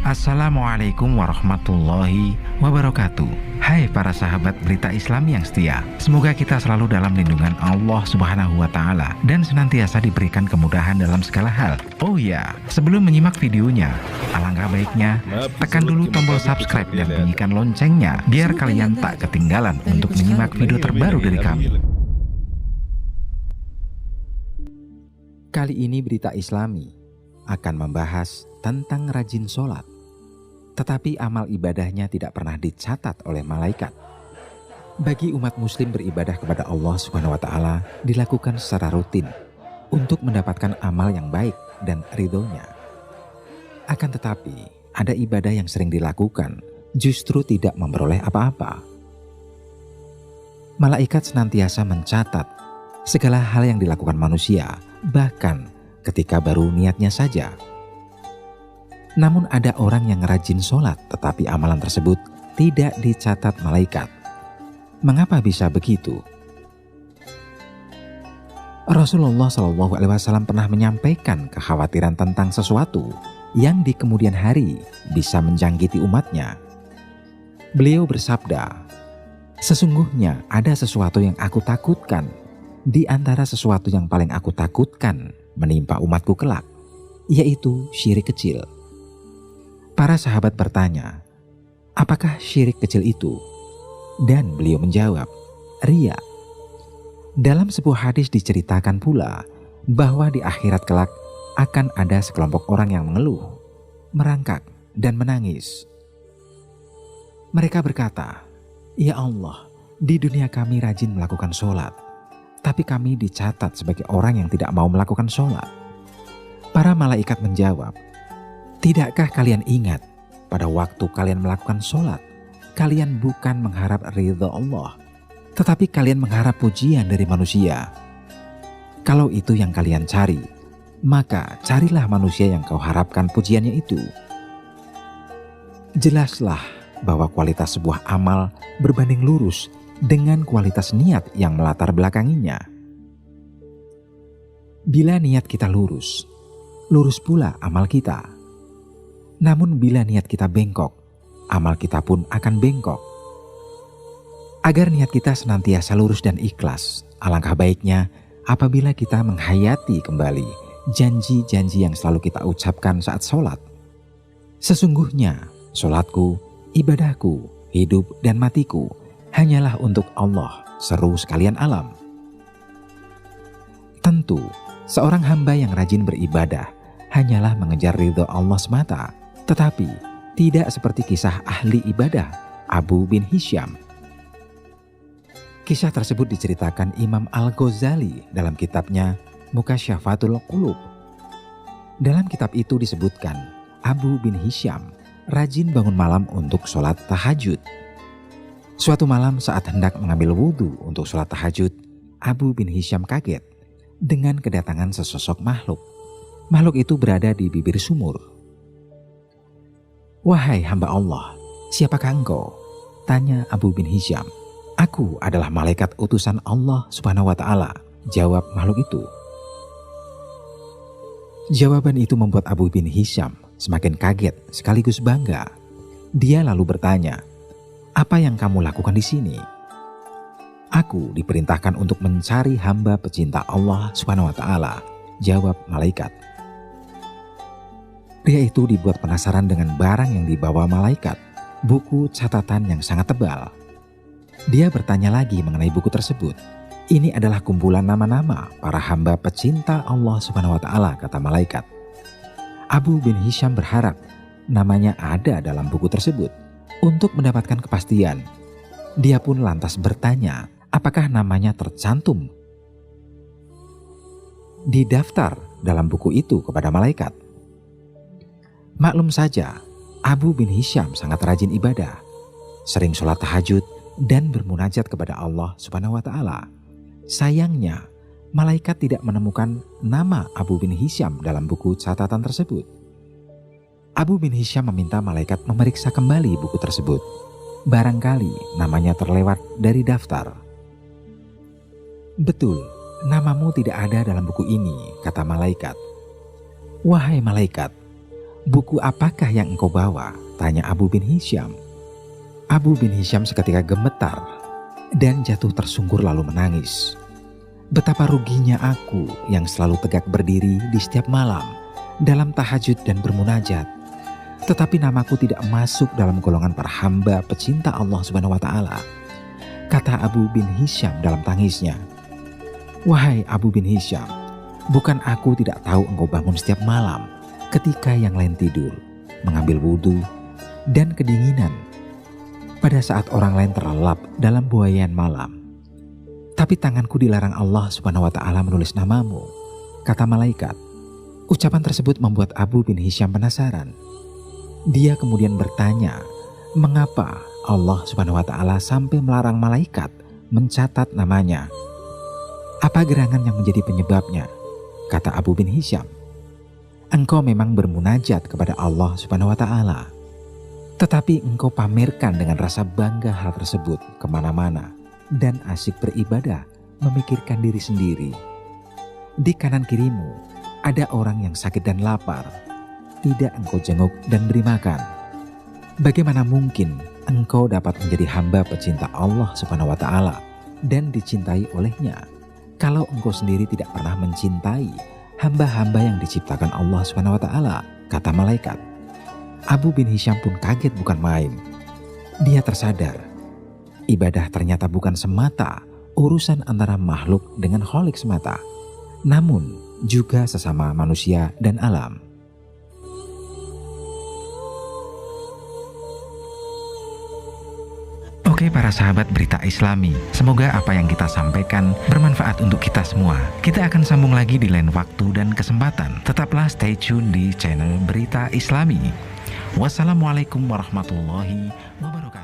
Assalamualaikum warahmatullahi wabarakatuh. Hai para sahabat berita Islam yang setia, semoga kita selalu dalam lindungan Allah Subhanahu wa Ta'ala dan senantiasa diberikan kemudahan dalam segala hal. Oh ya, sebelum menyimak videonya, alangkah baiknya tekan dulu tombol subscribe dan bunyikan loncengnya biar kalian tak ketinggalan untuk menyimak video terbaru dari kami. Kali ini berita Islami akan membahas tentang rajin sholat, tetapi amal ibadahnya tidak pernah dicatat oleh malaikat. Bagi umat muslim, beribadah kepada Allah Subhanahu wa Ta'ala dilakukan secara rutin untuk mendapatkan amal yang baik dan ridhonya. Akan tetapi, ada ibadah yang sering dilakukan justru tidak memperoleh apa-apa. Malaikat senantiasa mencatat segala hal yang dilakukan manusia, bahkan ketika baru niatnya saja. Namun ada orang yang rajin sholat tetapi amalan tersebut tidak dicatat malaikat. Mengapa bisa begitu? Rasulullah SAW pernah menyampaikan kekhawatiran tentang sesuatu yang di kemudian hari bisa menjangkiti umatnya. Beliau bersabda, "Sesungguhnya ada sesuatu yang aku takutkan di antara sesuatu yang paling aku takutkan menimpa umatku kelak, yaitu syirik kecil." Para sahabat bertanya, apakah syirik kecil itu? Dan beliau menjawab, riya. Dalam sebuah hadis diceritakan pula bahwa di akhirat kelak akan ada sekelompok orang yang mengeluh, merangkak, dan menangis. Mereka berkata, "Ya Allah, di dunia kami rajin melakukan sholat, tapi kami dicatat sebagai orang yang tidak mau melakukan sholat." Para malaikat menjawab, "Tidakkah kalian ingat pada waktu kalian melakukan sholat, kalian bukan mengharap ridha Allah, tetapi kalian mengharap pujian dari manusia? Kalau itu yang kalian cari, maka carilah manusia yang kau harapkan pujiannya itu." Jelaslah bahwa kualitas sebuah amal berbanding lurus dengan kualitas niat yang melatar belakanginya. Bila niat kita lurus, lurus pula amal kita. Namun bila niat kita bengkok, amal kita pun akan bengkok. Agar niat kita senantiasa lurus dan ikhlas, alangkah baiknya apabila kita menghayati kembali janji-janji yang selalu kita ucapkan saat sholat. Sesungguhnya sholatku, ibadahku, hidup dan matiku hanyalah untuk Allah, seru sekalian alam. Tentu, seorang hamba yang rajin beribadah hanyalah mengejar ridho Allah semata. Tetapi tidak seperti kisah ahli ibadah Abu bin Hisham. Kisah tersebut diceritakan Imam Al-Ghazali dalam kitabnya Mukasyafatul Qulub. Dalam kitab itu disebutkan Abu bin Hisham rajin bangun malam untuk sholat tahajud. Suatu malam saat hendak mengambil wudhu untuk sholat tahajud, Abu bin Hisham kaget dengan kedatangan sesosok makhluk. Makhluk itu berada di bibir sumur. "Wahai hamba Allah, siapakah engkau?" tanya Abu bin Hisham. "Aku adalah malaikat utusan Allah Subhanahu wa Ta'ala," jawab makhluk itu. Jawaban itu membuat Abu bin Hisham semakin kaget sekaligus bangga. Dia lalu bertanya, "Apa yang kamu lakukan di sini?" "Aku diperintahkan untuk mencari hamba pecinta Allah Subhanahu wa Ta'ala," jawab malaikat. Pria itu dibuat penasaran dengan barang yang dibawa malaikat, buku catatan yang sangat tebal. Dia bertanya lagi mengenai buku tersebut. "Ini adalah kumpulan nama-nama para hamba pecinta Allah Subhanahu wa Ta'ala," kata malaikat. Abu bin Hisham berharap namanya ada dalam buku tersebut. Untuk mendapatkan kepastian, dia pun lantas bertanya apakah namanya tercantum di daftar dalam buku itu kepada malaikat. Maklum saja, Abu bin Hisham sangat rajin ibadah, sering sholat tahajud dan bermunajat kepada Allah Subhanahu wa Ta'ala. Sayangnya, malaikat tidak menemukan nama Abu bin Hisham dalam buku catatan tersebut. Abu bin Hisham meminta malaikat memeriksa kembali buku tersebut. Barangkali namanya terlewat dari daftar. "Betul, namamu tidak ada dalam buku ini," kata malaikat. "Wahai malaikat, "Buku apakah yang engkau bawa?" tanya Abu bin Hisham. Abu bin Hisham seketika gemetar dan jatuh tersungkur lalu menangis. Betapa ruginya aku yang selalu tegak berdiri di setiap malam dalam tahajud dan bermunajat, tetapi namaku tidak masuk dalam golongan para hamba pecinta Allah Subhanahu wa Ta'ala, kata Abu bin Hisham dalam tangisnya. "Wahai Abu bin Hisham, bukan aku tidak tahu engkau bangun setiap malam ketika yang lain tidur, mengambil wudhu dan kedinginan pada saat orang lain terlelap dalam buaian malam. Tapi tanganku dilarang Allah Subhanahu wa Ta'ala menulis namamu," kata malaikat. Ucapan tersebut membuat Abu bin Hisham penasaran. Dia kemudian bertanya, mengapa Allah Subhanahu wa Ta'ala sampai melarang malaikat mencatat namanya? "Apa gerangan yang menjadi penyebabnya?" kata Abu bin Hisham. "Engkau memang bermunajat kepada Allah Subhanahu wa Ta'ala, tetapi engkau pamerkan dengan rasa bangga hal tersebut kemana-mana dan asyik beribadah memikirkan diri sendiri. Di kanan kirimu ada orang yang sakit dan lapar, tidak engkau jenguk dan beri makan. Bagaimana mungkin engkau dapat menjadi hamba pecinta Allah Subhanahu wa Ta'ala dan dicintai olehnya kalau engkau sendiri tidak pernah mencintai hamba-hamba yang diciptakan Allah Subhanahu wa Ta'ala," kata malaikat. Abu bin Hisham pun kaget bukan main. Dia tersadar ibadah ternyata bukan semata urusan antara makhluk dengan Khalik semata, namun juga sesama manusia dan alam. Oke para sahabat Berita Islami, semoga apa yang kita sampaikan bermanfaat untuk kita semua. Kita akan sambung lagi di lain waktu dan kesempatan. Tetaplah stay tune di channel Berita Islami. Wassalamualaikum warahmatullahi wabarakatuh.